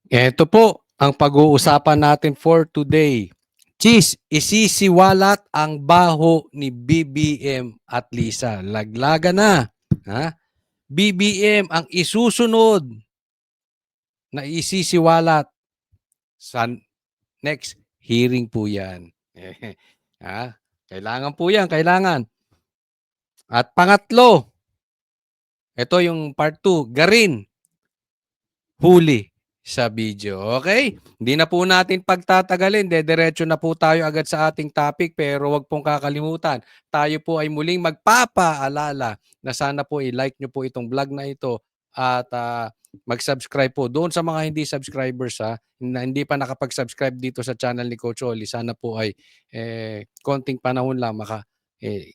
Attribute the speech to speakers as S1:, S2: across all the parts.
S1: Ito po ang pag-uusapan natin for today. Cheese, isisiwalat ang baho ni BBM at Lisa. Laglaga na. Ha? BBM ang isusunod na isisiwalat sa next hearing po yan. Ha? Kailangan po yan, kailangan. At pangatlo, ito yung part 2, Garin, huli sa video. Okay? Hindi na po natin pagtatagalin. Dediretso na po tayo agad sa ating topic pero wag pong kakalimutan. Tayo po ay muling magpapaalala na sana po i-like nyo po itong vlog na ito at mag-subscribe po. Doon sa mga hindi subscribers na hindi pa nakapag-subscribe dito sa channel ni Coach Oli, sana po ay konting panahon lang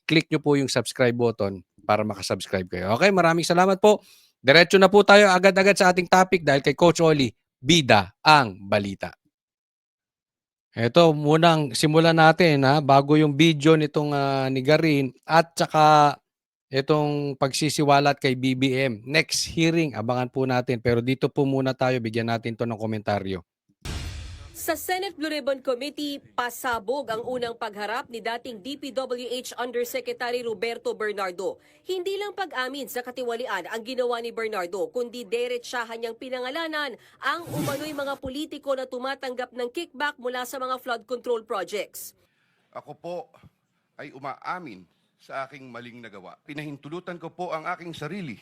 S1: click nyo po yung subscribe button para makasubscribe kayo. Okay? Maraming salamat po. Diretso na po tayo agad-agad sa ating topic dahil kay Coach Oli, bida ang balita. Ito, munang simulan natin bago yung video nitong ni Garin at saka itong pagsisiwalat kay BBM. Next hearing, abangan po natin. Pero dito po muna tayo, bigyan natin to ng komentaryo.
S2: Sa Senate Blue Ribbon Committee, pasabog ang unang pagharap ni dating DPWH Undersecretary Roberto Bernardo. Hindi lang pag-amin sa katiwalian ang ginawa ni Bernardo, kundi derechahan niyang pinangalanan ang umano'y mga politiko na tumatanggap ng kickback mula sa mga flood control projects.
S3: Ako po ay umaamin sa aking maling nagawa. Pinahintulutan ko po ang aking sarili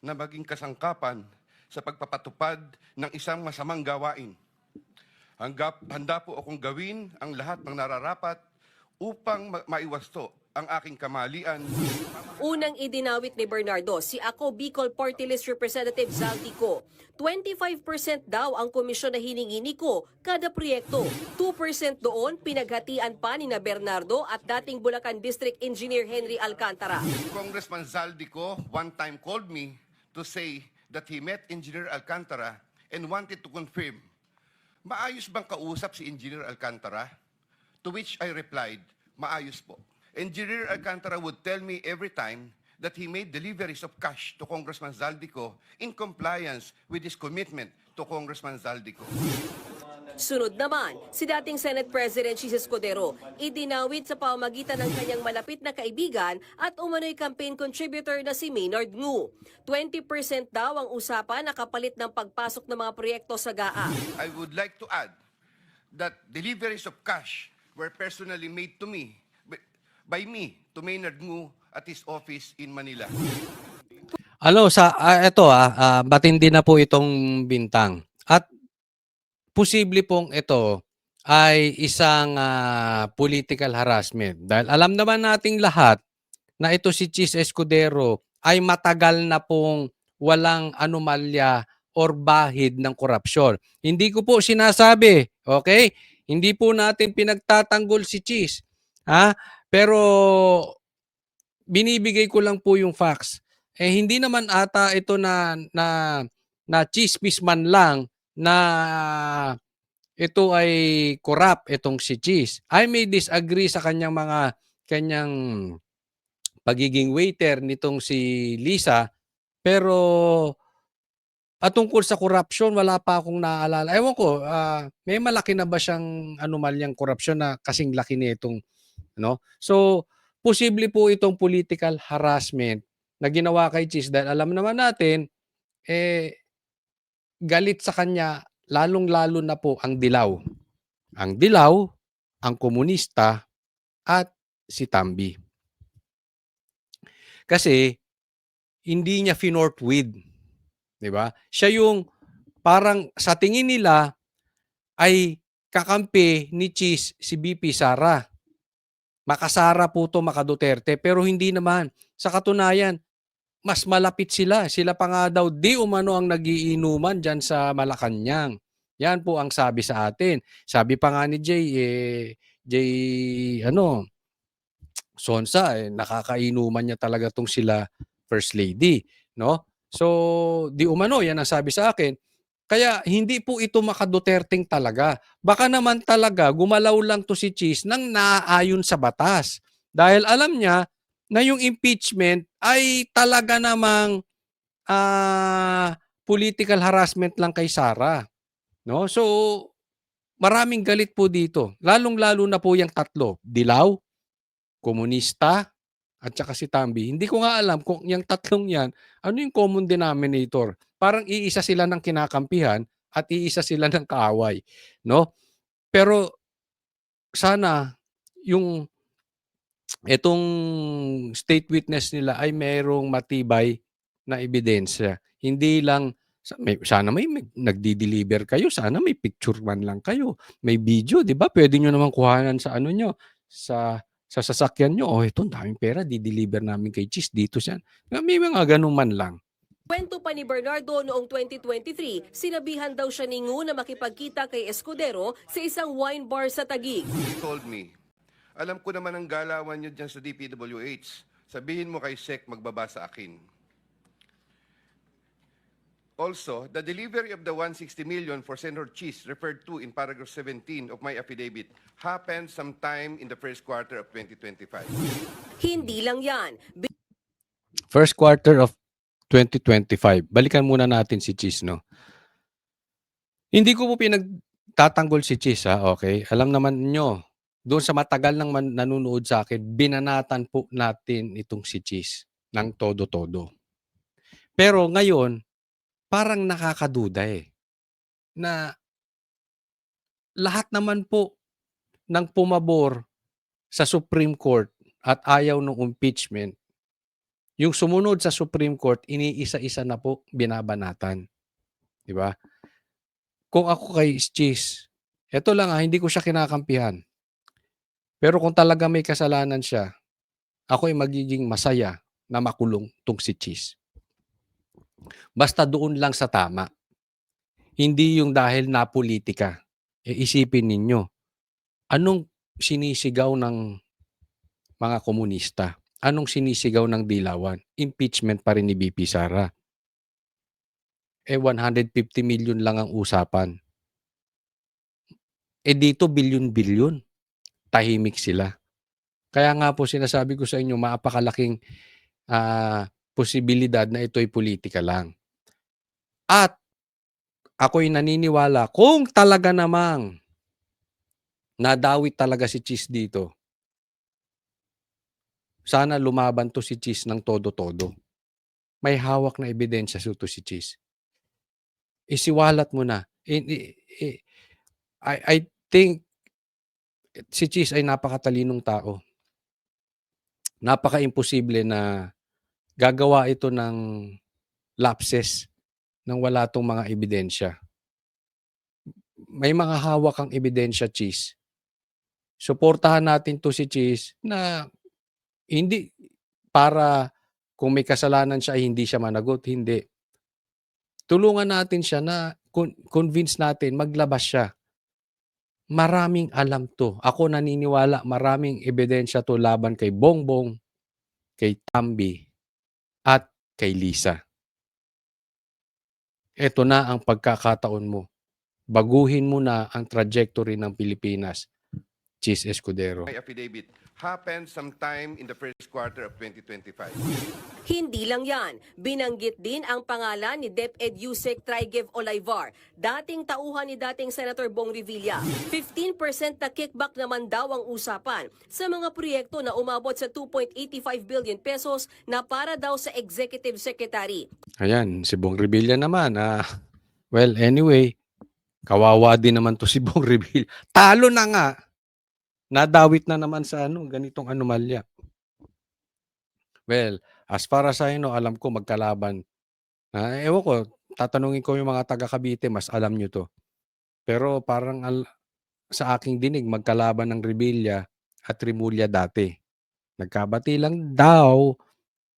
S3: na maging kasangkapan sa pagpapatupad ng isang masamang gawain. Handa po akong gawin ang lahat ng nararapat upang maiwasto ang aking kamalian.
S2: Unang idinawit ni Bernardo si Ako Bicol Party List Representative Zaldico. 25% daw ang komisyon na hiningi ni Ko kada proyekto. 2% doon pinaghatian pa ni na Bernardo at dating Bulacan District Engineer Henry Alcantara.
S3: Congressman Zaldico one time called me to say that he met Engineer Alcantara and wanted to confirm, maayos bang kausap si Engineer Alcantara? To which I replied, maayos po. Engineer Alcantara would tell me every time that he made deliveries of cash to Congressman Zaldico in compliance with his commitment to Congressman Zaldico.
S2: Sunod naman, si dating Senate President Jesus Escudero, idinawit sa pamamagitan ng kanyang malapit na kaibigan at umano'y campaign contributor na si Maynard Ngu. 20% daw ang usapan na kapalit ng pagpasok ng mga proyekto sa GAA.
S3: I would like to add that deliveries of cash were personally made to me, by me, to Maynard Ngu at his office in Manila.
S1: Ito matindi na po itong bintang. At posible pong ito ay isang political harassment. Dahil alam naman nating lahat na ito si Chis Escudero ay matagal na pong walang anomalya or bahid ng korupsyon. Hindi ko po sinasabi, okay? Hindi po natin pinagtatanggol si Chis. Pero binibigay ko lang po yung facts. Hindi naman ata ito na chismis man lang na ito ay corrupt itong si Cheese. I may disagree sa kanyang pagiging waiter nitong si Lisa, pero tungkol sa corruption wala pa akong naaalala. Ewan ko, may malaki na ba siyang anomalyang korupsyon na kasing laki nitong So, posible po itong political harassment na ginawa kay Cheese dahil alam naman natin galit sa kanya lalong-lalo na po ang Dilaw. Ang Dilaw, ang komunista, at si Tambi. Kasi, hindi niya finorthwith. Diba? Siya yung parang sa tingin nila ay kakampi ni Cheese si BP Sara. Makasara po to, makaduterte. Pero hindi naman. Sa katunayan, mas malapit sila. Sila pa nga daw di umano ang nagiinuman dyan sa Malacanang. Yan po ang sabi sa atin. Sabi pa nga ni Sonsa, nakakainuman niya talaga tong sila First Lady. No? So, di umano, yan ang sabi sa akin. Kaya hindi po ito makaduterting talaga. Baka naman talaga gumalaw lang to si Cheese nang naaayon sa batas. Dahil alam niya na yung impeachment ay talaga namang political harassment lang kay Sara. No? So, maraming galit po dito. Lalong-lalo na po yung tatlo. Dilaw, komunista, at saka si Tambi. Hindi ko nga alam kung yung tatlong yan, ano yung common denominator. Parang iisa sila ng kinakampihan at iisa sila ng kaaway. No? Pero sana yung itong state witness nila ay mayroong matibay na ebidensya. Hindi lang sana may nagdi-deliver kayo, sana may picture man lang kayo, may video, 'di ba? Pwede niyo naman kuhanan sa ano niyo, sa sasakyan niyo. Oh, ito, ang daming pera, di-deliver namin kay Cheese dito siya. May mga ganun man lang.
S2: Kwento pa ni Bernardo noong 2023, sinabihan daw siya ni Ngu na makipagkita kay Escudero sa isang wine bar sa Taguig.
S3: He told me, alam ko naman ang galawan niyo dyan sa DPWH. Sabihin mo kay SEC magbaba sa akin. Also, the delivery of the 160 million for Senator Cheese referred to in paragraph 17 of my affidavit happened sometime in the first quarter of 2025.
S2: Hindi lang yan.
S1: First quarter of 2025. Balikan muna natin si Cheese, no? Hindi ko po pinagtatanggol si Cheese, ha? Okay? Alam naman nyo, doon sa matagal nang nanonood sa akin, binanatan po natin itong si Cheese ng todo-todo. Pero ngayon, parang nakakaduda na lahat naman po ng pumabor sa Supreme Court at ayaw ng impeachment, yung sumunod sa Supreme Court, iniisa-isa na po binabanatan. Di ba? Kung ako kay Cheese, eto lang hindi ko siya kinakampihan. Pero kung talaga may kasalanan siya, ako ay magiging masaya na makulong tong si Cheese. Basta doon lang sa tama. Hindi yung dahil na politika. Isipin ninyo, anong sinisigaw ng mga komunista? Anong sinisigaw ng dilawan? Impeachment pa rin ni BP Sara. 150 million lang ang usapan. Dito bilyon-bilyon. Tahimik sila. Kaya nga po sinasabi ko sa inyo, maapakalaking posibilidad na ito'y politika lang. At ako'y naniniwala kung talaga namang nadawit talaga si Cheese dito, sana lumaban to si Cheese ng todo-todo. May hawak na ebidensya to si Cheese. Isiwalat mo na. I think si Cheese ay napakatalinong tao. Napaka-imposible na gagawa ito ng lapses nang wala tong mga ebidensya. May mga hawak ang ebidensya, Cheese. Suportahan natin to si Cheese na hindi para kung may kasalanan siya ay hindi siya managot. Hindi. Tulungan natin siya na convince natin maglabas siya. Maraming alam to. Ako naniniwala maraming ebidensya to laban kay Bongbong, kay Tambi, at kay Lisa. Ito na ang pagkakataon mo. Baguhin mo na ang trajectory ng Pilipinas. Cheese Escudero.
S3: My affidavit happened sometime in the first quarter of 2025.
S2: Hindi lang yan. Binanggit din ang pangalan ni DepEd Yusek Trigev Olayvar, dating tauhan ni dating Senator Bong Revilla. 15% na kickback naman daw ang usapan sa mga proyekto na umabot sa 2.85 billion pesos na para daw sa Executive Secretary.
S1: Ayan, si Bong Revilla naman. Well, anyway, kawawa din naman to si Bong Revilla. Talo na nga. Nadawit na naman sa ganitong anomalya. Well, as far as I know, alam ko magkalaban. Ewan ko, tatanungin ko yung mga taga Cavite, mas alam nyo to. Pero parang sa aking dinig, magkalaban ng Revilla at Rimulya dati. Nagkabati lang daw.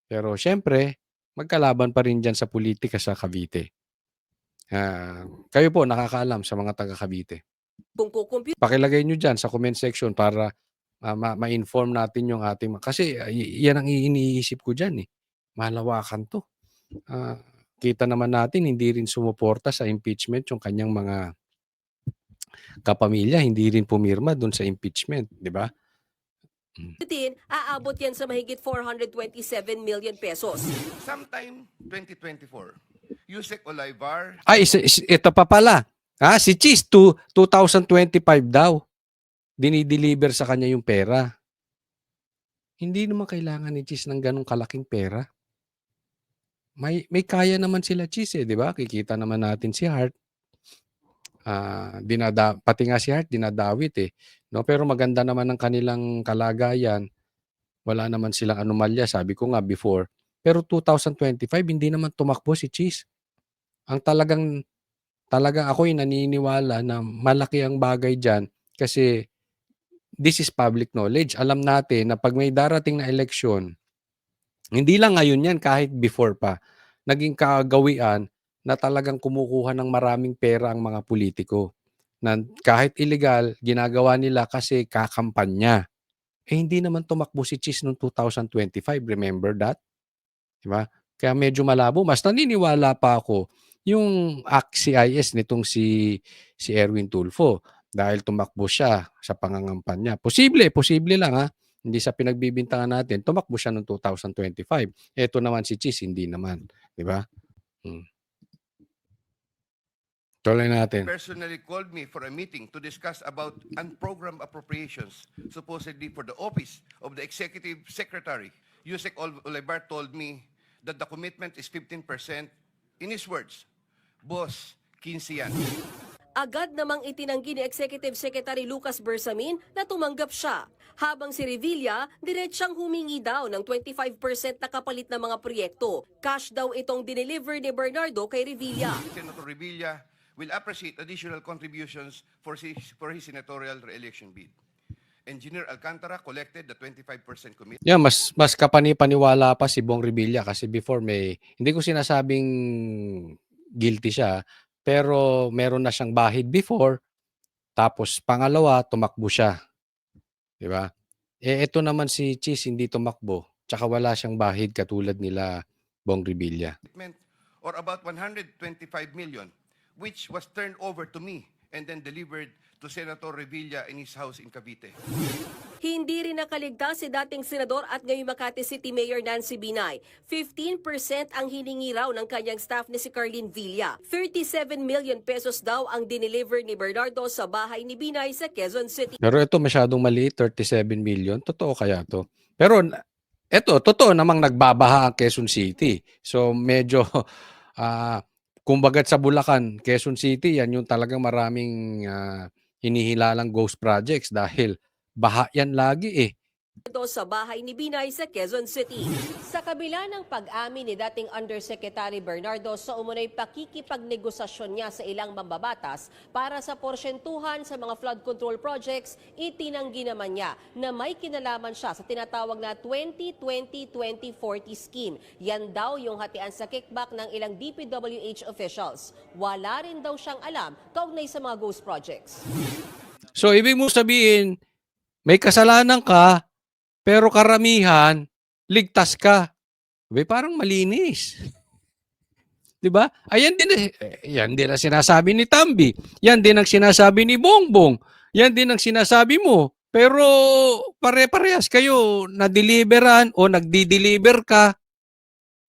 S1: Pero syempre, magkalaban pa rin dyan sa politika sa Cavite. Kayo po nakakaalam sa mga taga Cavite.
S2: Kung kukumpyut
S1: Pakilagay nyo dyan sa comment section para ma-inform natin yung ating... Kasi yan ang iniisip ko dyan. Malawakan to. Kita naman natin, hindi rin sumuporta sa impeachment yung kanyang mga kapamilya. Hindi rin pumirma dun sa impeachment. Di ba?
S2: aabot yan sa mahigit 427 million pesos.
S3: Sometime 2024, Yusek Olayvar,
S1: Ito pa pala. Si Cheese, 2025 daw, dinideliver sa kanya yung pera. Hindi naman kailangan ni Cheese ng ganong kalaking pera. May kaya naman sila Cheese, di ba? Kikita naman natin si Hart. Pati nga si Hart dinadawit no? Pero maganda naman ang kanilang kalagayan. Wala naman silang anomalya, sabi ko nga before. Pero 2025 hindi naman tumakbo si Cheese. Ang talagang ako'y naniniwala na malaki ang bagay diyan kasi this is public knowledge. Alam natin na pag may darating na eleksyon, hindi lang ngayon yan, kahit before pa, naging kagawian na talagang kumukuha ng maraming pera ang mga politiko. Na kahit illegal, ginagawa nila kasi kakampanya. Hindi naman tumakbo si Cheese noong 2025. Remember that? Diba? Kaya medyo malabo. Mas naniniwala pa ako yung ACT-CIS nitong si Erwin Tulfo dahil tumakbo siya sa pangangampanya. Posible lang ha. Hindi sa pinagbibintangan natin, tumakbo siya noong 2025. Ito naman si Cheese, hindi naman. Diba? Tuloy natin.
S3: Personally called me for a meeting to discuss about unprogrammed appropriations, supposedly for the office of the Executive Secretary. Yusek Olivar told me that the commitment is 15%. In his words, Boss, 15 yan.
S2: Agad namang itinanggi ni Executive Secretary Lucas Bersamin na tumanggap siya. Habang si Revilla, diretsyang humingi daw ng 25% na kapalit ng mga proyekto. Cash daw itong dineliver ni Bernardo kay Revilla.
S3: Senator Revilla will appreciate additional contributions for his senatorial re-election bid. Engineer Alcantara collected the 25% commitment.
S1: Yeah, mas kapani-paniwala pa si Bong Revilla kasi before hindi ko sinasabing guilty siya, pero meron na siyang bahid before, tapos pangalawa, tumakbo siya. Di ba? Ito naman si Cheese hindi tumakbo, tsaka wala siyang bahid katulad nila Bong Revilla.
S3: Or about 125 million, which was turned over to me and then delivered to Senator Revilla in his house in Cavite.
S2: Hindi rin nakaligtas si dating senador at ngayong Makati City Mayor Nancy Binay. 15% ang hiningi raw ng kanyang staff ni si Carlin Villa. 37 million pesos daw ang dineliver ni Bernardo sa bahay ni Binay sa Quezon City.
S1: Pero ito masyadong maliit, 37 million. Totoo kaya to? Pero ito, totoo namang nagbabaha ang Quezon City. So medyo kumbagat sa Bulacan, Quezon City, yan yung talagang maraming hinihilalang ghost projects dahil baha yan lagi
S2: Sa bahay ni Binay sa Quezon City. Sa kabila ng pag-amin ni dating Undersecretary Bernardo sa umunay pakikipagnegosasyon niya sa ilang mambabatas para sa porsyentuhan sa mga flood control projects, itinanggi naman niya na may kinalaman siya sa tinatawag na 2020-2040 scheme. Yan daw yung hatian sa kickback ng ilang DPWH officials. Wala rin daw siyang alam kaugnay sa mga ghost projects.
S1: So ibig mo sabihin, may kasalanan ka, pero karamihan, ligtas ka. Parang malinis. 'Di ba? Yan din ang sinasabi ni Tambi. Yan din ang sinasabi ni Bongbong. Yan din ang sinasabi mo. Pero pare-parehas kayo na-deliveran o nagdi-deliver ka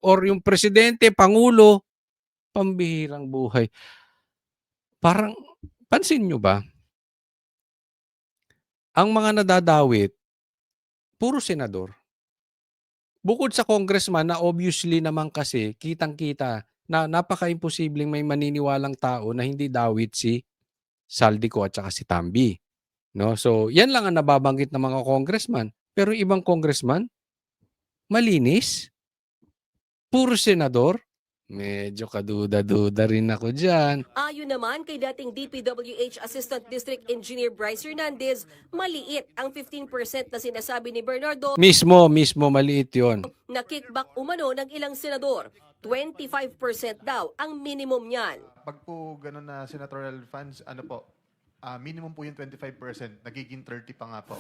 S1: or yung presidente, pangulo, pambihirang buhay. Parang pansin nyo ba? Ang mga nadadawit, puro senador. Bukod sa congressman na obviously naman kasi kitang-kita na napaka-imposibleng may maniniwalang tao na hindi dawit si Saldico at saka si Tambi. No? So, yan lang ang nababanggit ng mga congressman. Pero ibang congressman, malinis. Puro senador. Medyo kaduda-duda rin ako dyan.
S2: Ayon naman kay dating DPWH Assistant District Engineer Bryce Hernandez, maliit ang 15% na sinasabi ni Bernardo
S1: Mismo maliit yon.
S2: na kickback umano ng ilang senador. 25% daw ang minimum niyan.
S4: Pag po gano'n na senatorial funds, minimum po yung 25%, nagiging 30 pa nga po.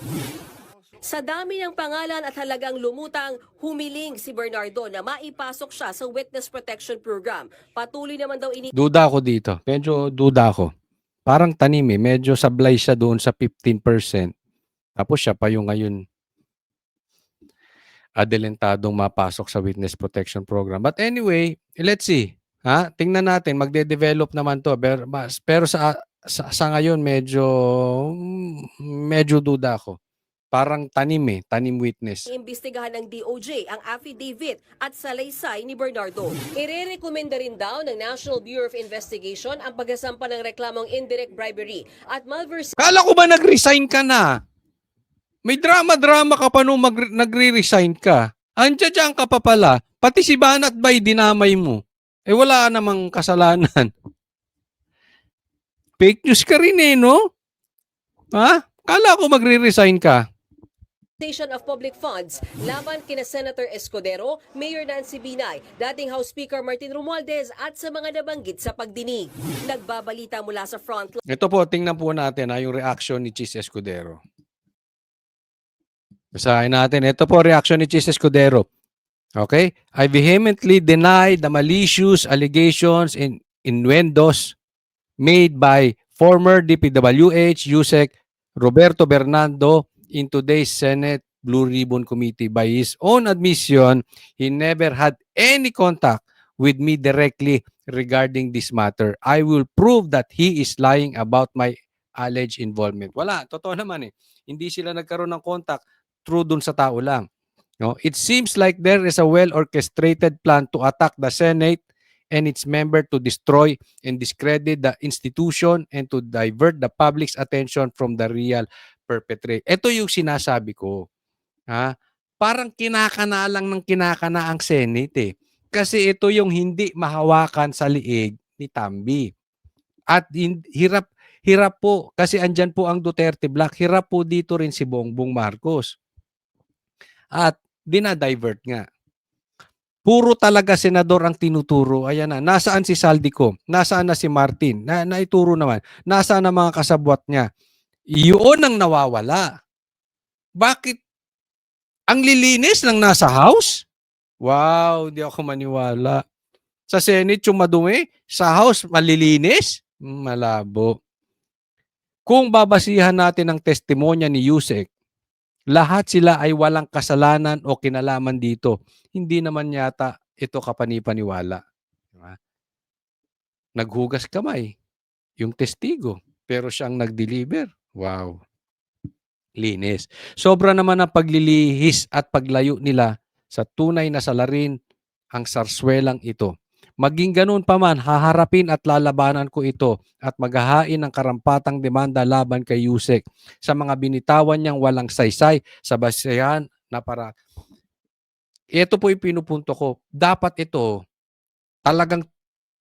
S2: Sa dami ng pangalan at halagang lumutang, humiling si Bernardo na maipasok siya sa Witness Protection Program. Patuloy naman daw
S1: Duda ako dito. Medyo duda ako. Parang tanim medyo sablay siya doon sa 15%. Tapos siya pa yung ngayon adelentadong mapasok sa Witness Protection Program. But anyway, let's see. Tingnan natin, magde-develop naman 'to, pero sa ngayon medyo duda ako. Parang tanim witness.
S2: Imbestigahan ng DOJ ang affidavit at salaysay ni Bernardo. Irerekomenda rin daw ng National Bureau of Investigation ang pagsasampa ng reklamong indirect bribery at malversation
S1: Kala ko ba nag-resign ka na? May drama-drama ka pa nung nagre-resign ka. Andiyan ka pa pala. Pati si Banat Bay dinamay mo. Wala namang kasalanan. Fake news ka rin no? Kala ko magre-resign ka.
S2: of public funds laban kina Senator Escudero, Mayor Nancy Binay, dating House Speaker Martin Romualdez at sa mga nabanggit sa pagdinig. Nagbabalita mula sa frontline.
S1: Ito po, tingnan po natin yung reaction ni Chis Escudero. Basahin natin. Ito po reaction ni Chis Escudero. Okay? I vehemently deny the malicious allegations and innuendos made by former DPWH Yusek Roberto Bernardo in today's Senate Blue Ribbon Committee. By his own admission, he never had any contact with me directly regarding this matter. I will prove that he is lying about my alleged involvement. Wala, totoo naman Hindi sila nagkaroon ng contact through dun sa tao lang. No? It seems like there is a well-orchestrated plan to attack the Senate and its member to destroy and discredit the institution and to divert the public's attention from the real perpetrator. Ito yung sinasabi ko. Parang kinakana lang ng kinakana ang Senate Kasi ito yung hindi mahawakan sa liig ni Tambi. At hirap po, kasi andyan po ang Duterte Black, hirap po dito rin si Bongbong Marcos. At dinadivert nga. Puro talaga senador ang tinuturo. Ayan na. Nasaan si Saldico? Nasaan na si Martin? Naituro naman. Nasaan ang mga kasabwat niya? Iyon ang nawawala. Bakit? Ang lilinis ng nasa House? Wow, di ako maniwala. Sa Senate yung madumi, sa House malilinis? Malabo. Kung babasihan natin ang testimonya ni Yusek, lahat sila ay walang kasalanan o kinalaman dito. Hindi naman yata ito kapanipaniwala. Diba? Naghugas kamay yung testigo, pero siyang nag-deliver. Wow. Linis. Sobra naman ang paglilihis at paglayo nila sa tunay na salarin ang sarswelang ito. Maging ganun pa man, haharapin at lalabanan ko ito at maghahain ng karampatang demanda laban kay Yusek sa mga binitawan niyang walang saysay sa basehan na para. Ito po yung pinupunto ko. Dapat ito talagang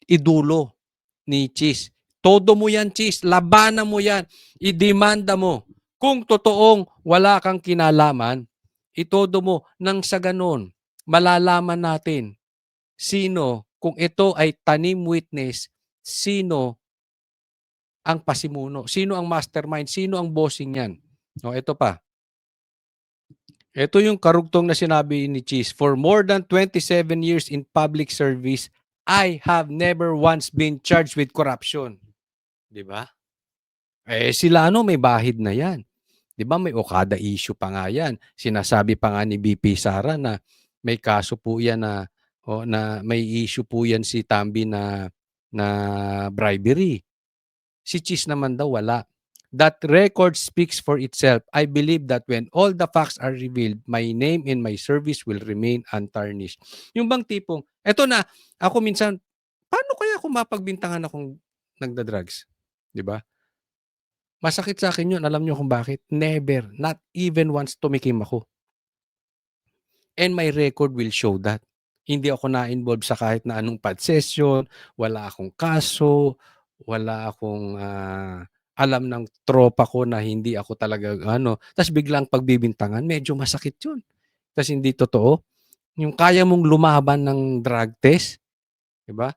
S1: idulo ni Chis. Todo mo yan, Chis. Labanan mo yan. Idemanda mo. Kung totoong wala kang kinalaman, itodo mo nang sa ganun, malalaman natin sino, kung ito ay tanim witness, sino ang pasimuno, sino ang mastermind, sino ang bossing yan. Ito pa. Ito yung karugtong na sinabi ni Chis. For more than 27 years in public service, I have never once been charged with corruption. Diba? Sila may bahid na yan. Diba may Okada issue pa nga yan. Sinasabi pa nga ni BP Sara na may kaso po yan na may issue po yan si Tambi na bribery. Si Chis naman daw wala. That record speaks for itself. I believe that when all the facts are revealed, my name and my service will remain untarnished. Yung bang tipong, eto na, ako minsan, paano kaya kung mapagbintangan akong nagda-drugs? Diba? Masakit sa akin yun. Alam nyo kung bakit? Never. Not even once tumikim ako. And my record will show that. Hindi ako na-involve sa kahit na anong pad session, wala akong kaso, wala akong alam ng tropa ko na hindi ako talaga tapos biglang pagbibintangan, medyo masakit yun. Tapos hindi totoo. Yung kaya mong lumaban ng drug test, diba?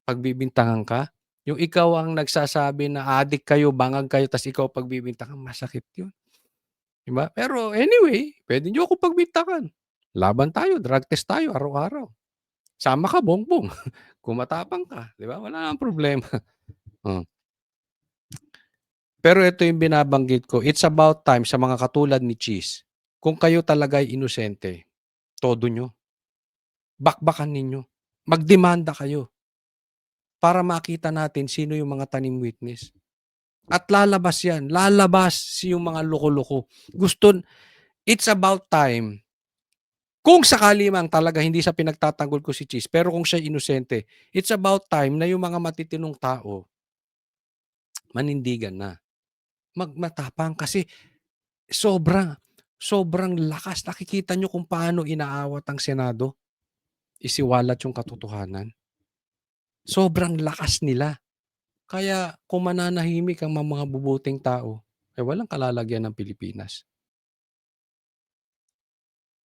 S1: Pagbibintangan ka, yung ikaw ang nagsasabi na addict kayo, bangag kayo, tapos ikaw pagbibintangan, masakit yun. Diba? Pero anyway, pwede nyo ako pagbintangan. Laban tayo, drug test tayo, araw-araw. Sama ka, bongbong. Kumatapang ka, di ba? Wala nang problema. Pero ito yung binabanggit ko, it's about time sa mga katulad ni Chis, kung kayo talaga ay inosente, todo nyo. Bakbakan ninyo. Magdemanda kayo. para makita natin sino yung mga tanim witness. At lalabas yan. Lalabas yung mga loko-loko. It's about time. Kung sakali mang talaga hindi sa pinagtatanggol ko si Cheese, pero kung siya inosente, it's about time na yung mga matitinong tao, manindigan na. Magmatapang kasi sobrang lakas. Nakikita nyo kung paano inaawat ang Senado. Isiwalat yung katotohanan. Sobrang lakas nila. Kaya kung mananahimik ang mga bubuting tao, walang kalalagyan ng Pilipinas.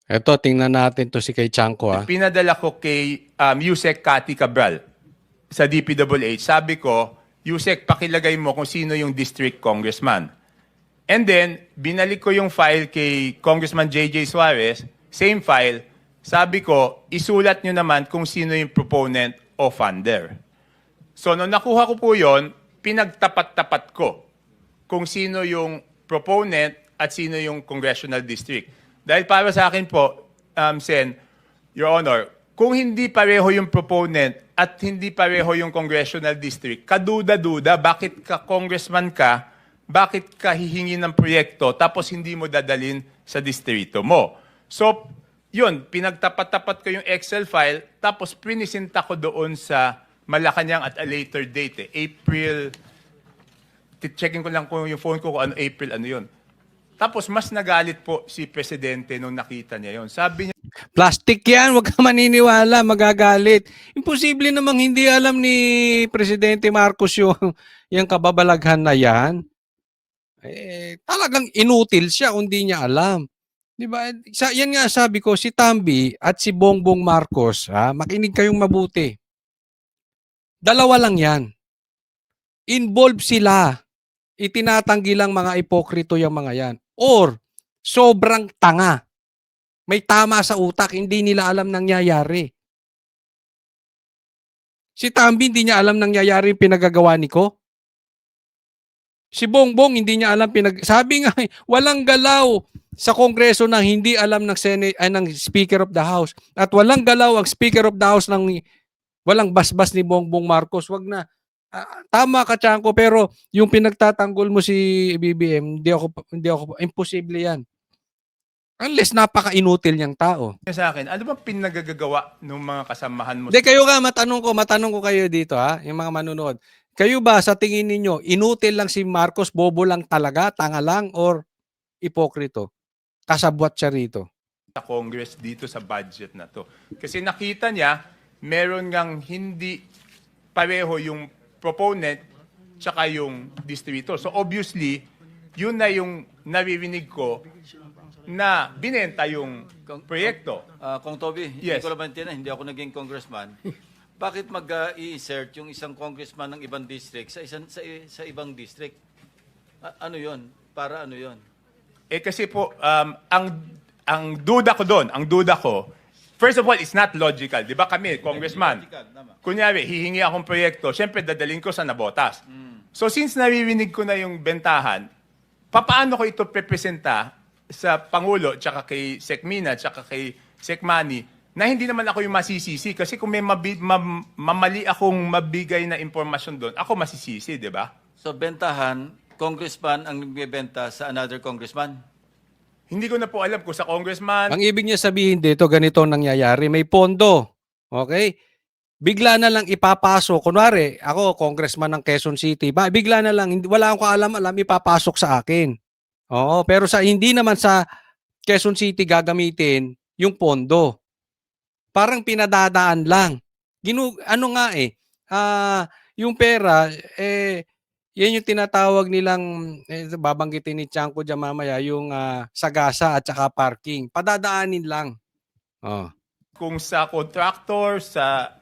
S1: Eto, tingnan natin to si kay Chanko.
S5: Pinadala ko kay Yusek Cathy Cabral sa DPWH. Sabi ko, Yusek, pakilagay mo kung sino yung district congressman. And then, binalik ko yung file kay Congressman J.J. Suarez, same file. Sabi ko, isulat nyo naman kung sino yung proponent o funder. So, nung nakuha ko po yun, pinagtapat-tapat ko kung sino yung proponent at sino yung congressional district. Dahil para sa akin po, Sen, Your Honor, kung hindi pareho yung proponent at hindi pareho yung congressional district, kaduda-duda, bakit ka congressman ka, bakit ka hihingi ng proyekto tapos hindi mo dadalin sa distrito mo? So, yun, pinagtapat-tapat ko yung Excel file tapos prinisinta ko doon sa Malacanang at a later date. April, checking ko lang kung yung phone ko kung ano April, ano yun. Tapos mas nagalit po si Presidente nung nakita niya yon. Sabi niya,
S1: Plastic yan, wag ka maniniwala, magagalit. Imposible namang hindi alam ni Presidente Marcos yung kababalaghan na yan. Talagang inutil siya kung di niya alam. Di ba? Yan nga sabi ko, si Tambi at si Bongbong Marcos, makinig kayong mabuti. Dalawa lang yan. Involved sila. Itinatanggi lang mga ipokrito yung mga yan. Or, sobrang tanga. May tama sa utak, hindi nila alam nangyayari. Si Tambi, hindi niya alam nangyayari yung pinagagawa ni Ko. Si Bongbong, hindi niya alam sabi nga, walang galaw sa Kongreso nang hindi alam ng ng Speaker of the House. At walang galaw ang Speaker of the House nang walang basbas ni Bongbong Marcos. Wag na. Tama ka, Chanko, pero yung pinagtatanggol mo si BBM, hindi ako, imposible yan. Unless napaka-inutil niyang tao.
S5: sa akin, ano bang pinagagagawa ng mga kasamahan mo?
S1: Hindi, kayo nga, matanong ko kayo dito, yung mga manunood. Kayo ba, sa tingin ninyo, inutil lang si Marcos, bobo lang talaga, tanga lang, or ipokrito? Kasabwat siya rito.
S5: Sa Congress dito sa budget na to. Kasi nakita niya, meron ngang hindi pareho yung proponent tsaka yung distributor. So obviously, yun na yung naririnig ko na binenta yung proyekto.
S6: Kung Toby,
S5: Yes.
S6: hindi ko naman tinanong, hindi ako naging congressman. Bakit mag-i-insert yung isang congressman ng ibang district sa ibang district? Ano 'yon? Para ano 'yon?
S5: Kasi po, ang duda ko doon, first of all, it's not logical. Di ba kami, congressman, kunyari, hihingi akong proyekto, syempre dadalhin ko sa nabotas. So since naririnig ko na yung bentahan, paano ko ito representa sa Pangulo, tsaka kay Sec Mina, tsaka kay Sec Manny, na hindi naman ako yung masisisi. Kasi kung may mamali akong mabigay na impormasyon doon, ako masisisi, di ba?
S6: So bentahan, congressman ang nagbebenta sa another congressman?
S5: Hindi ko na po alam kung sa congressman,
S1: Ang ibig niya sabihin dito, ganito ang nangyayari. May pondo. Okay? Bigla na lang ipapasok. Kunwari, ako, congressman ng Quezon City. Bigla na lang, wala akong kaalam-alam, ipapasok sa akin. Oo, pero hindi naman sa Quezon City gagamitin yung pondo. Parang pinadadaan lang. Yung pera, yan yung tinatawag nilang, babanggitin ni Chanko dyan mamaya, yung sagasa at saka parking. Padadaanin lang. Oh.
S5: kung sa contractor, sa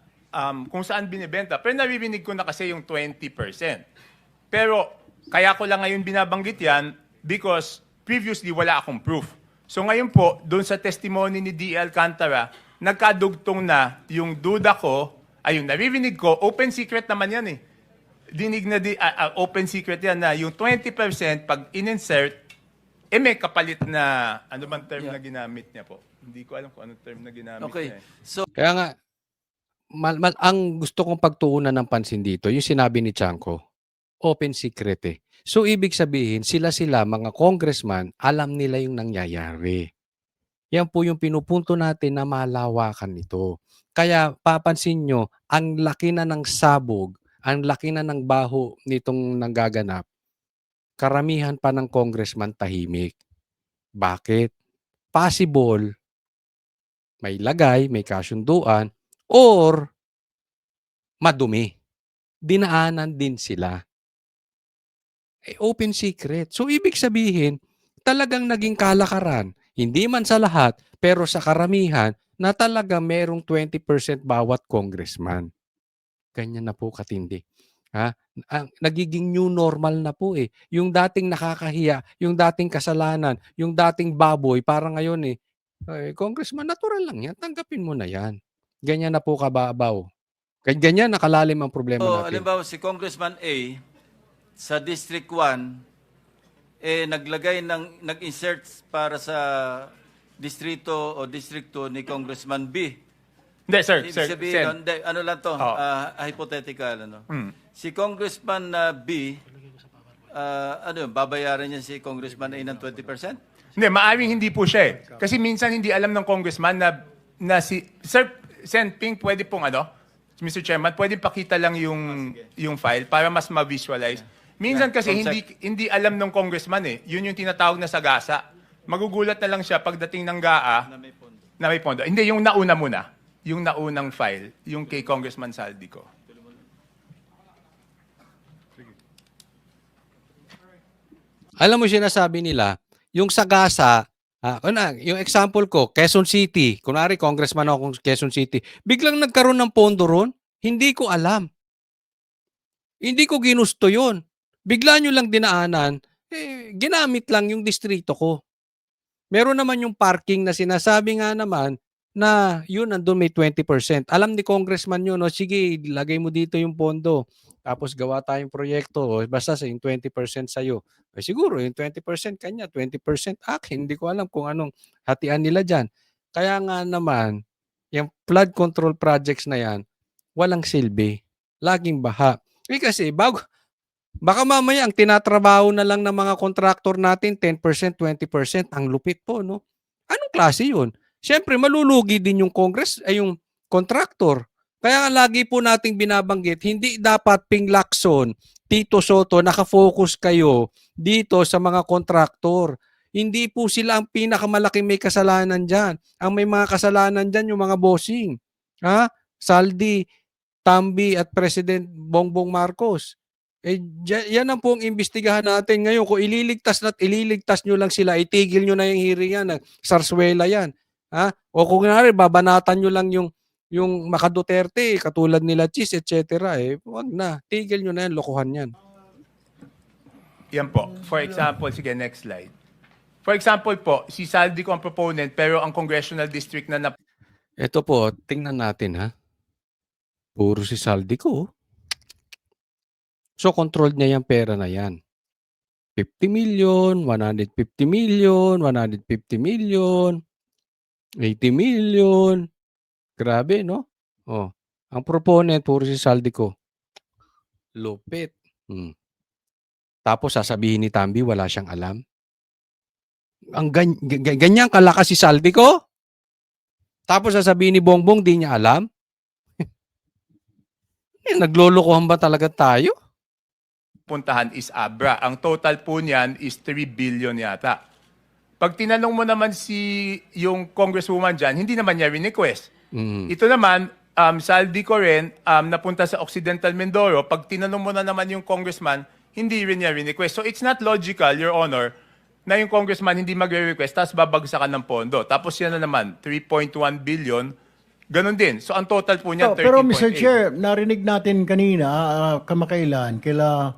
S5: kung saan binibenta. Pero naririnig ko na kasi yung 20%. Pero kaya ko lang ngayon binabanggit yan because previously wala akong proof. So ngayon po, doon sa testimony ni D. Alcantara, nagkadugtong na yung duda ko, yung naririnig ko, open secret naman yan eh. Dinig na open secret yan na yung 20% pag in-insert, may kapalit na, ano bang term na ginamit niya po? Hindi ko alam kung anong term na ginamit
S6: Okay.
S5: niya.
S6: So
S1: Kaya nga, ang gusto kong pagtuunan ng pansin dito, yung sinabi ni Chanko, open secret eh. So, ibig sabihin, sila mga congressman, alam nila yung nangyayari. Yan po yung pinupunto natin na malawakan nito. Kaya papansin nyo, ang laki na ng sabog, ang laki na ng baho nitong nanggaganap, karamihan pa ng congressman tahimik. Bakit? Possible, may lagay, may kasunduan, or madumi. Dinaanan din sila. Open secret. So, ibig sabihin, talagang naging kalakaran. Hindi man sa lahat, pero sa karamihan, na talaga merong 20% bawat congressman. Ganyan na po katindi. Ha? Nagiging new normal na po eh. Yung dating nakakahiya, yung dating kasalanan, yung dating baboy, para ngayon congressman, natural lang yan. Tanggapin mo na yan. Ganyan na po kababaw. Ganyan nakalalim ang problema
S6: So,
S1: natin.
S6: halimbawa si Congressman A sa District 1 nag-insert para sa distrito o District 2 ni Congressman B.
S5: Hindi, sir.
S6: Ibig
S5: Sir,
S6: sabihin,
S5: Sen.
S6: nun, ano lang to,
S5: Oh.
S6: hypothetical. Ano?
S5: Mm.
S6: Si Congressman B, babayaran niya si Congressman A ng 20%?
S5: Hindi, maaaring hindi po siya eh. Kasi minsan hindi alam ng congressman na si... Sir, Sen, Ping, pwede pong Mr. Chairman, pwede pakita lang yung file para mas ma-visualize. Minsan kasi hindi alam ng congressman eh. Yun yung tinatawag na sagasa. Magugulat na lang siya pagdating ng GAA na may pondo. Hindi, yung nauna muna. Yung naunang file, yung kay Congressman Saldico.
S1: Alam mo sinasabi nila, yung sagasa, yung example ko, Quezon City, kunwari congressman ako ng Quezon City, biglang nagkaroon ng pondo ron, hindi ko alam. Hindi ko ginusto yon. Bigla nyo lang dinaanan, ginamit lang yung distrito ko. Meron naman yung parking na sinasabi nga naman na yun, nandun may 20%. Alam ni congressman yun, sige, lagay mo dito yung pondo. Tapos gawa tayong proyekto, basta yung 20% sa'yo. Siguro, yung 20% kanya, 20% akin. Hindi ko alam kung anong hatian nila dyan. Kaya nga naman, yung flood control projects na yan, walang silbi. Laging baha. Kasi baka mamaya ang tinatrabaho na lang ng mga kontraktor natin, 10%, 20%, ang lupit po, no? Anong klase yun? Siyempre, malulugi din yung yung kontraktor. Kaya lagi po nating binabanggit, hindi dapat Ping Lacson, Tito Soto, nakafocus kayo dito sa mga kontraktor. Hindi po sila ang pinakamalaking may kasalanan dyan. Ang may mga kasalanan dyan, yung mga bossing. Saldi, Tambi at President Bongbong Marcos. Yan ang pong imbestigahan natin ngayon. Kung ililigtas nyo lang sila, itigil nyo na yung hearing yan, sarswela yan. O kung babanatan nyo lang yung Maka Duterte, katulad nila Chis, etc. Wag na. Tigil nyo na yan, lokohan yan.
S5: Yan po. For example, sige, next slide. For example po, si Saldico ang proponent pero ang congressional district na
S1: Ito po, tingnan natin Puro si Saldico. So, controlled niya yung pera na yan. 50 million, 150 million, 150 million, 80 million. Grabe, no? Ang proponent, puro si Saldico. Lupit. Tapos sasabihin ni Tambi, wala siyang alam. Ang ganyan kalakas si Saldico? Tapos sasabihin ni Bongbong, di niya alam? Naglolokohan ba talaga tayo?
S5: puntahan is Abra. Ang total po niyan is 3 billion yata. Pag tinanong mo naman yung congresswoman dyan, hindi naman niya request. Ito naman, Saldico rin, napunta sa Occidental Mindoro. Pag tinanong mo na naman yung congressman, hindi rin niya request. So it's not logical, Your Honor, na yung congressman hindi magre-request, tapos babagsakan ng pondo. Tapos yan na naman, 3.1 billion, ganun din. So ang total po niya, 13.8.
S7: Pero Mr. Chair, narinig natin kanina, kamakailan, kila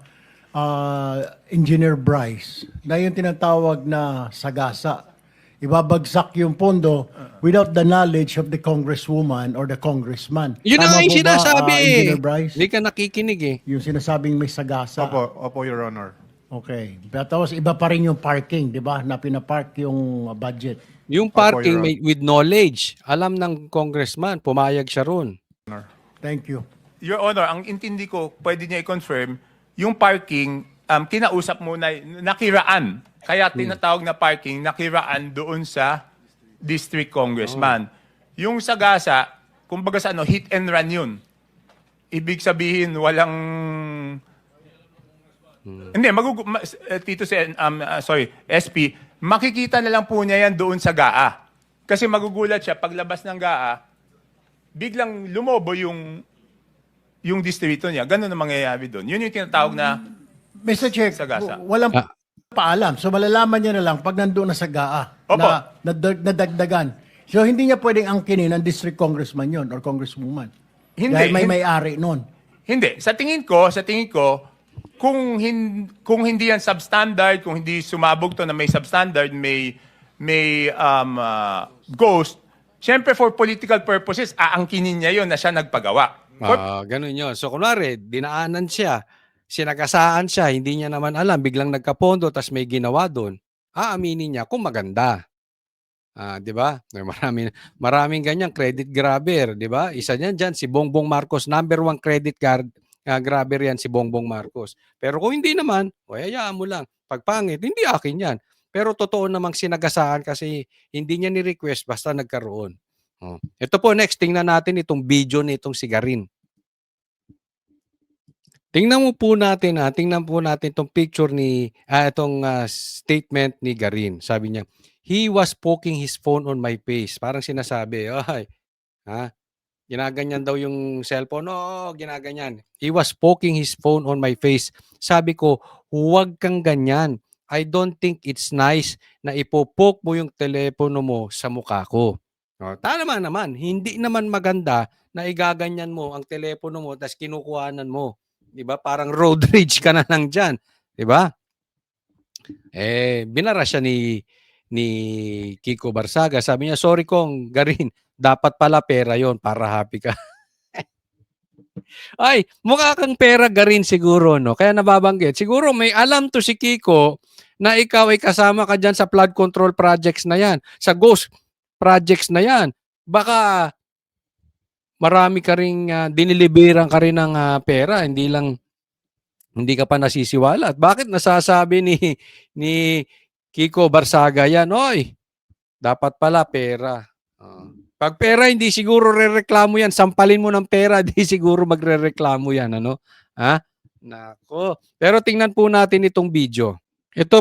S7: Engineer Bryce, na yung tinatawag na sagasa. Ibabagsak yung pondo without the knowledge of the congresswoman or the congressman.
S1: Yun na nga yung
S7: po ba,
S1: sinasabi
S7: Engineer Bryce?
S1: Hindi ka nakikinig
S7: Yung sinasabing may sagasa.
S4: Opo, Your Honor.
S7: Okay. Pero tapos iba pa rin yung parking, di ba? Na pinapark yung budget.
S1: Yung parking with knowledge. Alam ng congressman, pumayag siya ron.
S7: Thank you.
S5: Your Honor, ang intindi ko, pwede niya i-confirm, yung parking, kinausap muna, nakiraan. Kaya tinatawag na parking, nakiraan doon sa district congressman. Yung sa Gasa, kumbaga sa ano, hit and run yun. Ibig sabihin, walang... Hindi, Tito SP, makikita na lang po niya yan doon sa GAA. Kasi magugulat siya, paglabas ng GAA, biglang lumobo yung distrito niya. Ganun ang mangyayari doon. Yun yung tinatawag na
S7: Mr. Chair,
S5: Sagasa.
S7: walang paalam. So malalaman niya na lang pag nandoon na sa GAA
S5: Opo.
S7: na nadagdagan. So hindi niya pwedeng angkinin ng district congressman yon or congresswoman.
S5: Hindi.
S7: Dahil may-ari nun.
S5: Hindi. Sa tingin ko, kung hindi yan substandard, kung hindi sumabog to na may substandard, may ghost, syempre for political purposes, aangkinin niya yon na siya nagpagawa.
S1: Ganun yun. So, kunwari, dinaanan siya, sinagasaan siya, hindi niya naman alam, biglang nagkapondo, tas may ginawa doon, aaminin niya kung maganda. Di ba? Maraming ganyang credit grabber, di ba? Isa niyan dyan, si Bongbong Marcos, number 1 credit grabber yan, si Bongbong Marcos. Pero kung hindi naman, hayaan mo lang. Pag pangit, hindi akin yan. Pero totoo namang sinagasaan kasi hindi niya ni-request basta nagkaroon. Ito po, next, tingnan natin itong video nitong si Garin. Tingnan po natin itong picture itong statement ni Garin. Sabi niya, he was poking his phone on my face. Parang sinasabi, ginaganyan daw yung cellphone. Ginaganyan. He was poking his phone on my face. Sabi ko, huwag kang ganyan. I don't think it's nice na ipopoke mo yung telepono mo sa mukha ko. Tama naman, hindi naman maganda na igaganyan mo ang telepono mo tapos kinukuhanan mo. 'Di ba? Parang road rage ka na lang diyan, 'di ba? Binara siya ni Kiko Barsaga. Sabi niya, "Sorry kong Garin, dapat pala pera 'yon para happy ka." Ay, mukha kang pera Garin siguro, no? Kaya nababanggit. Siguro may alam to si Kiko na ikaw ay kasama ka diyan sa flood control projects na 'yan, sa ghost projects na 'yan. Baka marami ka ring diniliberan ka rin ng pera, hindi ka pa nasisiwala. At bakit nasasabi ni Kiko Barsaga yan? Oy, dapat pala pera. Pag pera, hindi siguro rereklamo yan. Sampalin mo ng pera, di siguro magrereklamo yan. Ano? Nako. Pero tingnan po natin itong video. Ito,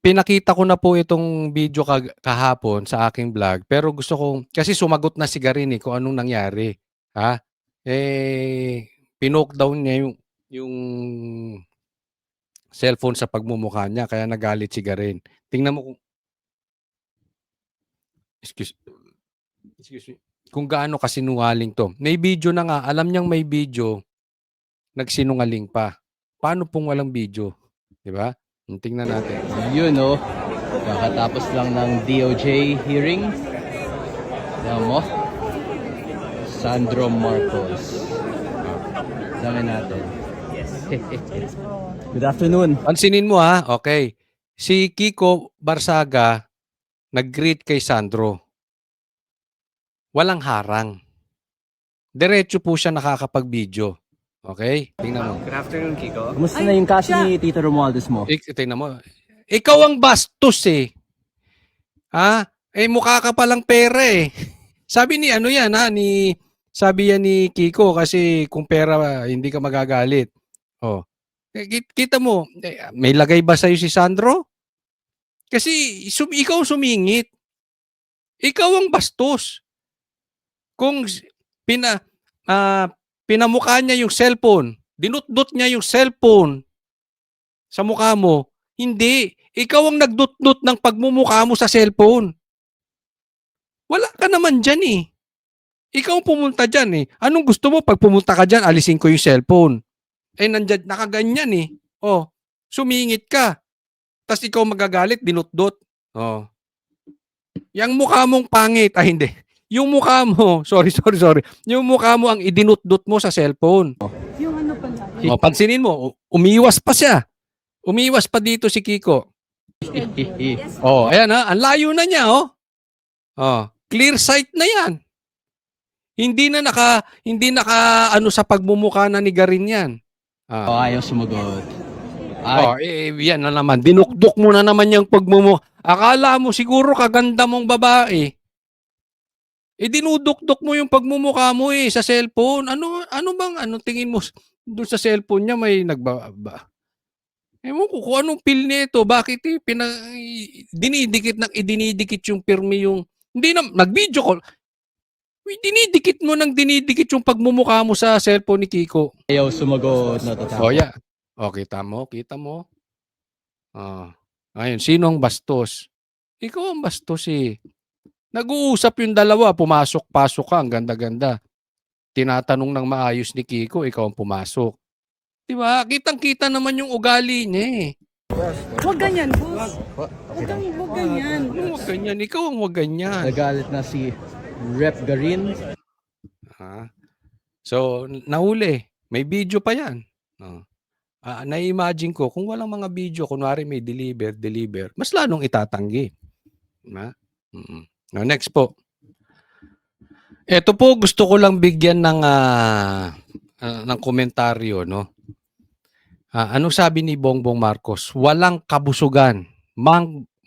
S1: pinakita ko na po itong video kahapon sa aking vlog. Pero gusto kong, kasi sumagot na si Garin kung anong nangyari. Pinoke down niya yung cellphone sa pagmumukha niya. Kaya nagalit si Garin. Tingnan mo kung, excuse me, kung gaano kasinungaling to. May video na nga. Alam niyang may video, nagsinungaling pa. Paano pong walang video? Diba? Tingnan natin.
S8: Yun, no? Kakatapos lang ng DOJ hearing. Alam mo? Sandro Marcos. Dami natin. Good afternoon.
S1: Pansinin mo okay. Si Kiko Barsaga nag-greet kay Sandro. Walang harang. Diretso po siya nakakapag-video. Okay? Tingnan mo.
S8: Good afternoon, Kiko. Kumusta na yung kaso ni Tito Romualdez mo?
S1: Tingnan mo. Ikaw ang bastos mukha ka palang pera Sabi ni sabi yan ni Kiko kasi kung pera hindi ka magagalit. Kita mo, may lagay ba sa'yo si Sandro? Kasi ikaw sumingit. Ikaw ang bastos. Kung pinamukha niya yung cellphone, dinutdot niya yung cellphone sa mukha mo, hindi. Ikaw ang nagdutdot ng pagmumukha mo sa cellphone. Wala ka naman dyan Ikaw ang pumunta dyan Anong gusto mo pag pumunta ka dyan, alisin ko yung cellphone? Nandyan, nakaganyan sumingit ka. Tapos ikaw magagalit, dinutdot. Yang mukha mong pangit, hindi. Yung mukha mo, sorry. Yung mukha mo ang idinutdot mo sa cellphone.
S9: Yung ano pala?
S1: Pansinin mo, umiwas pa siya. Umiwas pa dito si Kiko. Ayan ang layo na niya, clear sight na yan. Hindi naka ano sa pagmumukha na ni Garin yan.
S8: O, ayaw sumagot.
S1: Yan na naman. Dinukdok mo na naman yung Akala mo siguro kaganda mong babae. Dinudukdok mo yung pagmumukha mo sa cellphone. Ano tingin mo doon sa cellphone niya may Ewan ko kung anong feel nito. Bakit dinidikit yung pirmi yung hindi na nag-video call. Dinidikit mo yung pagmumukha mo sa cellphone ni Kiko.
S8: Ayaw sumagot. Natatakot.
S1: Yeah. Kita mo. Ayun, sino ang bastos? Ikaw ang bastos Nag-uusap yung dalawa, pumasok-pasok ka, ang ganda-ganda. Tinatanong ng maayos ni Kiko, ikaw ang pumasok. Diba? Kitang-kita naman yung ugali niya
S9: Huwag ganyan, boss. Huwag ganyan.
S1: Huwag ganyan, ikaw ang huwag ganyan.
S8: Nagalit na si Rep Garin.
S1: So, nahuli. May video pa yan. Na-imagine ko, kung walang mga video, kunwari may deliver, mas lalong itatanggi. Diba? Now, next po. Ito po, gusto ko lang bigyan ng komentaryo, no? Anong sabi ni Bongbong Marcos? Walang kabusugan.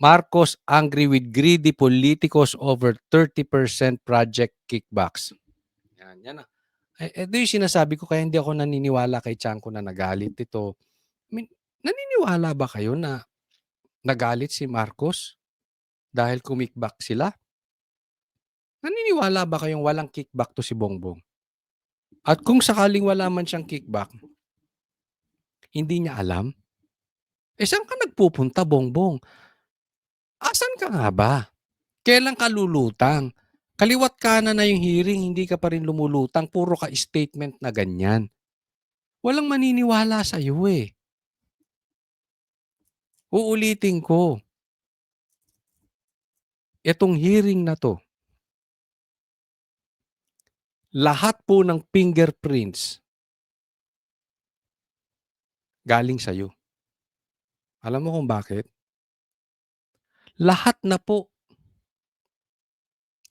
S1: Marcos angry with greedy politicos over 30% project kickbacks. Yan na. Ito yung sinasabi ko, kaya hindi ako naniniwala kay Chanko na nagalit ito. Naniniwala ba kayo na nagalit si Marcos dahil kumikback sila? Naniniwala ba kayong walang kickback to si Bongbong? At kung sakaling wala man siyang kickback, hindi niya alam? Saan ka nagpupunta, Bongbong? Asan ka nga ba? Kailan ka lulutang? Kaliwat kanan na yung hearing, hindi ka pa rin lumulutang. Puro ka statement na ganyan. Walang maniniwala sa iyo Uulitin ko. Itong hearing na to, lahat po ng fingerprints galing sa iyo. Alam mo kung bakit? Lahat na po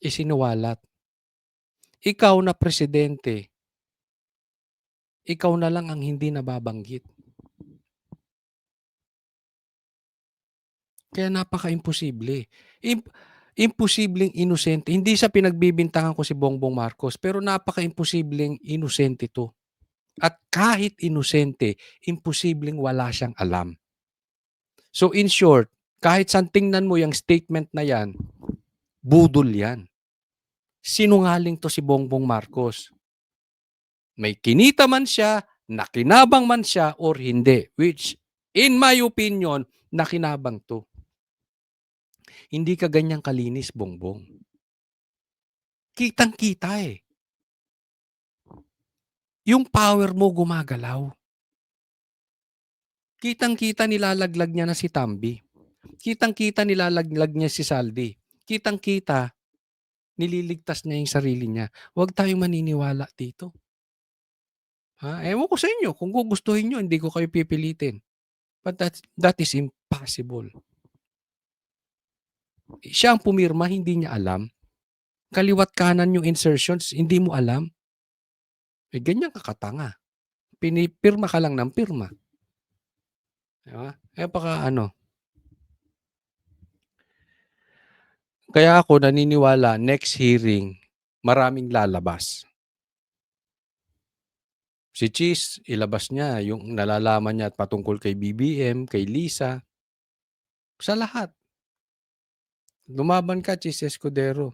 S1: isinuwalat. Ikaw na presidente, ikaw na lang ang hindi nababanggit. Kaya napaka-imposible. Imposibleng inosente. Hindi sa pinagbibintangan ko si Bongbong Marcos, pero napaka-imposibleng inosente to. At kahit inosente, imposibleng wala siyang alam. So in short, kahit saan tingnan mo yung statement na yan, budol yan. Sinungaling to si Bongbong Marcos. May kinita man siya, nakinabang man siya, or hindi. Which, in my opinion, nakinabang to. Hindi ka ganyang kalinis, Bongbong. Kitang-kita Yung power mo gumagalaw. Kitang-kita nilalaglag niya na si Tambi. Kitang-kita nilalaglag niya si Saldi. Kitang-kita nililigtas niya yung sarili niya. Huwag tayong maniniwala dito. Ewan ko sa inyo. Kung gugustuhin nyo, hindi ko kayo pipilitin. But that is impossible. Siya ang pumirma, hindi niya alam. Kaliwat kanan yung insertions, hindi mo alam. Ganyan kakatanga. Pinipirma ka lang ng pirma. Diba? Kaya ako naniniwala, next hearing, maraming lalabas. Si Cheese, ilabas niya yung nalalaman niya at patungkol kay BBM, kay Lisa, sa lahat. Lumaban ka, Cheese Escudero.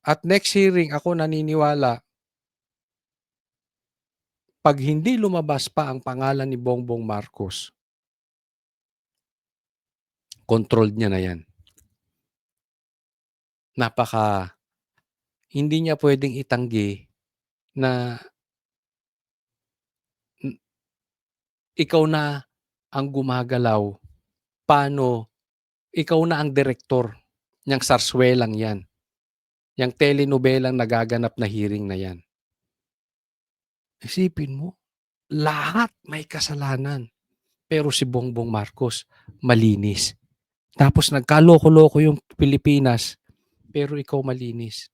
S1: At next hearing, ako naniniwala, pag hindi lumabas pa ang pangalan ni Bongbong Marcos, controlled niya na yan. Hindi niya pwedeng itanggi na ikaw na ang gumagalaw. Paano? Ikaw na ang direktor niyang sarswelang yan. Yang telenobelang nagaganap na hearing na yan. Isipin mo, lahat may kasalanan. Pero si Bongbong Marcos, malinis. Tapos nagkaloko-loko yung Pilipinas, pero ikaw malinis.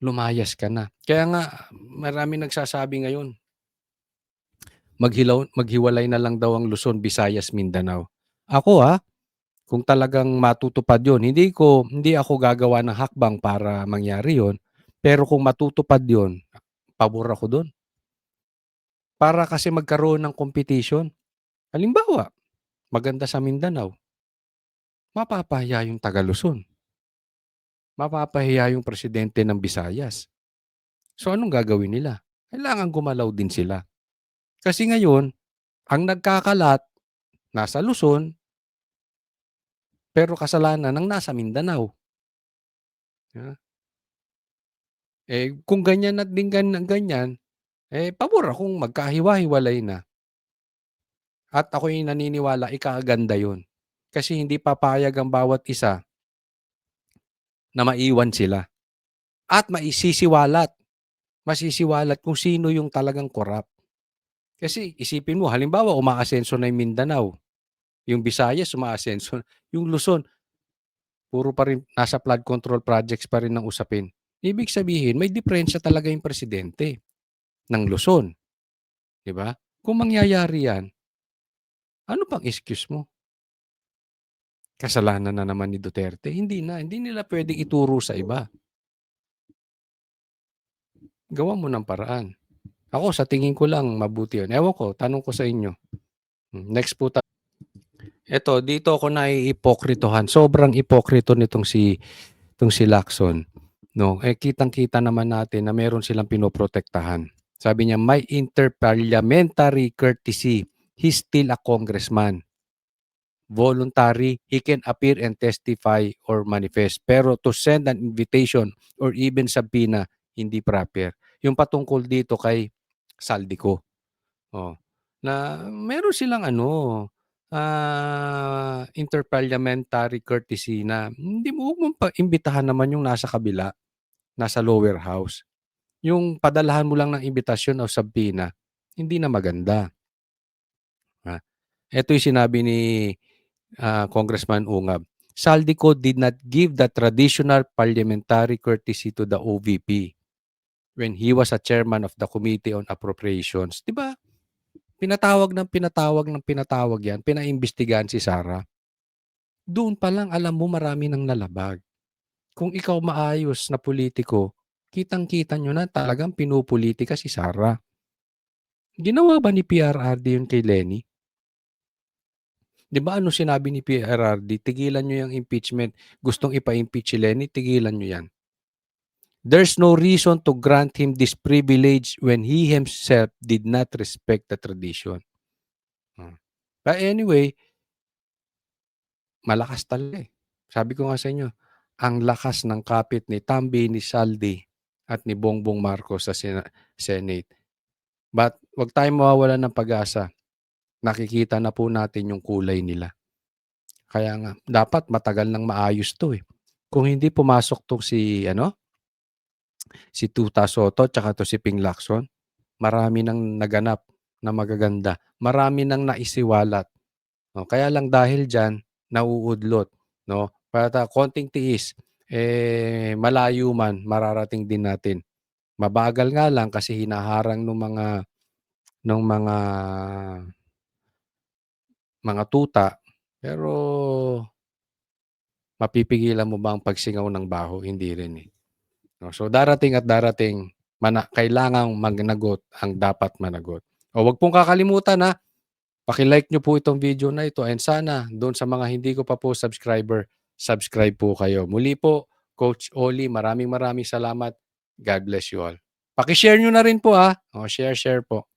S1: lumayas ka na. Kaya nga, marami nagsasabi ngayon, maghiwalay na lang daw ang Luzon, Visayas, Mindanao. Ako kung talagang matutupad yon, hindi ako gagawa ng hakbang para mangyari yon. Pero kung matutupad yon, pabor ako doon. Para kasi magkaroon ng competition. Halimbawa, maganda sa Mindanao, mapapahiya yung taga Luzon. Mapapahiya yung presidente ng Visayas. So anong gagawin nila? Kailangan gumalaw din sila. Kasi ngayon, ang nagkakalat nasa Luzon, pero kasalanan ng nasa Mindanao. Kung ganyan at din ganyan, pabor akong magkahiwa-hiwalay na. At ako'y naniniwala, ikakaganda yun. Kasi hindi papayag ang bawat isa na maiwan sila. At masisiwalat kung sino yung talagang korap. Kasi isipin mo, halimbawa umaasenso na yung Mindanao, yung Visayas umaasenso, yung Luzon, puro pa rin nasa flood control projects pa rin ng usapin. Ibig sabihin, may diferensya talaga yung presidente ng Luzon. Di ba? Kung mangyayari yan, ano pang excuse mo? Kasalanan na naman ni Duterte? Hindi nila pwedeng ituro sa iba. Gawa mo ng paraan. Ako, sa tingin ko lang, mabuti yun. Ewan ko, tanong ko sa inyo. Next po tayo. Ito, dito ako naiipokritohan. Sobrang ipokrito nitong si Lacson. No? Kitang-kita naman natin na meron silang pinoprotektahan. Sabi niya, may interparliamentary courtesy. He's still a congressman. Voluntary, he can appear and testify or manifest. Pero to send an invitation or even subpoena, hindi proper. Yung patungkol dito kay Saldico. Na meron silang interparliamentary courtesy na hindi mo imbitahan naman yung nasa kabila, nasa lower house. Yung padalahan mo lang ng imbitasyon o subpoena, hindi na maganda. Ito yung sinabi ni Congressman Ungab. Saldico did not give the traditional parliamentary courtesy to the OVP when he was a chairman of the Committee on Appropriations. Diba? Pinatawag yan, pinaimbestigahan si Sara. Doon pa lang alam mo marami nang nalabag. Kung ikaw maayos na politiko, kitang-kita nyo na talagang pinupolitika si Sara. Ginawa ba ni PRRD yun kay Lenny? Di ba ano sinabi ni PRRD? Tigilan nyo yung impeachment. Gustong ipa-impeach si Lenny, tigilan nyo yan. There's no reason to grant him this privilege when he himself did not respect the tradition. But anyway, malakas talaga Sabi ko nga sa inyo, ang lakas ng kapit ni Tambi, ni Saldi, at ni Bongbong Marcos sa Senate. But wag tayong mawawala ng pag-asa. Nakikita na po natin yung kulay nila. Kaya nga, dapat matagal nang maayos to Kung hindi pumasok to si Tuta Soto tsaka to si Ping Lacson, marami nang naganap na magaganda. Marami nang naisiwalat. Kaya lang dahil dyan, nauudlot. Para konting tiis, malayo man, mararating din natin. Mabagal nga lang kasi hinaharang ng mga tuta, pero mapipigilan mo ba ang pagsingaw ng baho? Hindi rin So darating at darating, kailangang magnagot ang dapat managot. Wag pong kakalimutan paki-like nyo po itong video na ito and sana doon sa mga hindi ko pa po subscriber, subscribe po kayo. Muli po, Coach Oli, maraming salamat. God bless you all. Paki-share nyo na rin po share po.